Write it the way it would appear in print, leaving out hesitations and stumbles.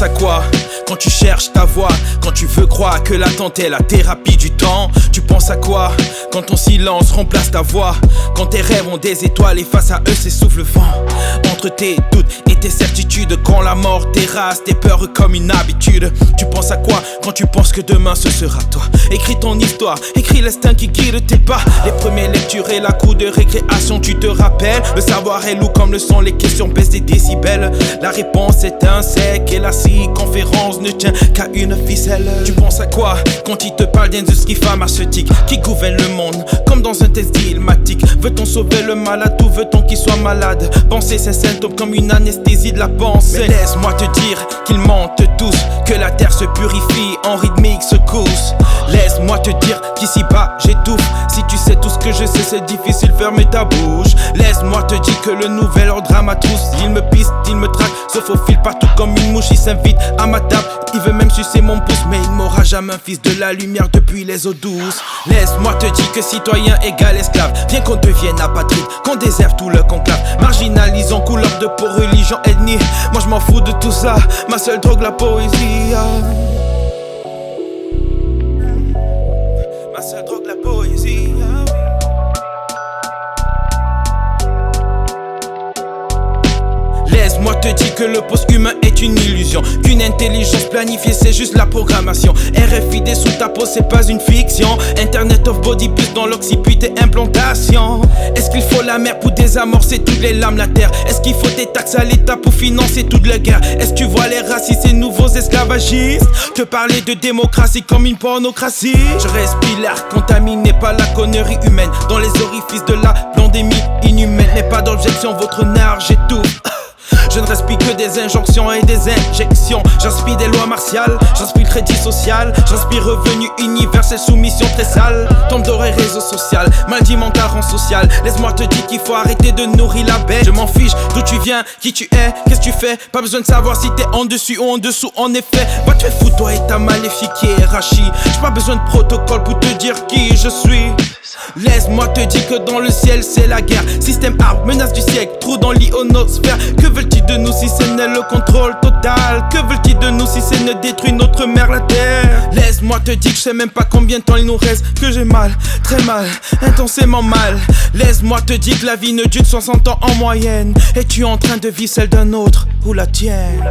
penses à quoi quand tu cherches ta voix, quand tu veux croire que l'attente est la thérapie du temps? Tu penses à quoi quand ton silence remplace ta voix, quand tes rêves ont des étoiles et face à eux s'essouffle le vent? Entre tes doutes et tes certitudes, quand la mort terrasse tes peurs comme une habitude. Tu penses à quoi quand tu penses que demain ce sera toi? Écris ton histoire, écris l'instinct qui guide tes pas. Les premières lectures et la cour de récréation, tu te rappelles? Le savoir est lourd comme le son, les questions baissent des décibels. La réponse est un sec et la circonférence ne tient qu'à une ficelle. Tu penses à quoi quand il te parle d'industrie pharmaceutique qui gouverne le monde comme dans un test dilmatique? Veut-on sauver le malade ou veut-on qu'il soit malade? Penser ses symptômes comme une anesthésie de la pensée. Mais laisse-moi te dire qu'ils mentent tous, que la terre se purifie en rythmique secousse. Laisse-moi te dire qu'ici-bas j'étouffe. Si tu sais tout ce que je sais, c'est difficile, fermer ta bouche. Laisse-moi te dire que le nouvel ordre à ma trousse. Il me piste, il me traque, se faufile partout comme une mouche. Il s'invite à ma table, il veut même sucer mon pouce. Mais il m'aura jamais un fils de la lumière depuis les eaux douces. Laisse-moi te dire que citoyen égale esclave. Viens qu'on devienne apatride, qu'on déserte tout le conclave. Marginalisons couleur de peau, religion, ethnie. Moi je m'en fous de tout ça, ma seule drogue la poésie. Ma seule drogue la poésie. Laisse-moi te dire que le post-humain est une illusion, qu'une intelligence planifiée c'est juste la programmation. RFID sous ta peau c'est pas une fiction. Internet of body plus dans l'occiput et implantation. Est-ce qu'il faut la mer pour désamorcer toutes les lames la terre? Est-ce qu'il faut des taxes à l'État pour financer toute la guerre? Est-ce que tu vois les racistes et nouveaux esclavagistes te parler de démocratie comme une pornocratie? Je respire l'air contaminé par la connerie humaine. Dans les orifices de la pandémie inhumaine, n'ai pas d'objection, votre nerf j'étouffe. Je ne respire que des injonctions et des injections. J'inspire des lois martiales, j'inspire crédit social, j'inspire revenu universel, soumission très sale. Tombe d'oreille réseau social, maladie mentale rend social. Laisse-moi te dire qu'il faut arrêter de nourrir la bête. Je m'en fiche d'où tu viens, qui tu es, qu'est-ce que tu fais. Pas besoin de savoir si t'es en dessus ou en dessous en effet. Va te foutre toi et ta maléfique hiérarchie. J'ai pas besoin de protocole pour te dire qui je suis. Laisse-moi te dire que dans le ciel c'est la guerre. Système arme, menace du siècle, trou dans l'ionosphère. Que veulent-ils de nous si ce n'est le contrôle total? Que veulent-ils de nous si ce ne détruit notre mère la terre? Laisse-moi te dire que je sais même pas combien de temps il nous reste. Que j'ai mal, très mal, intensément mal. Laisse-moi te dire que la vie ne dure que 60 ans en moyenne. Es-tu en train de vivre celle d'un autre ou la tienne?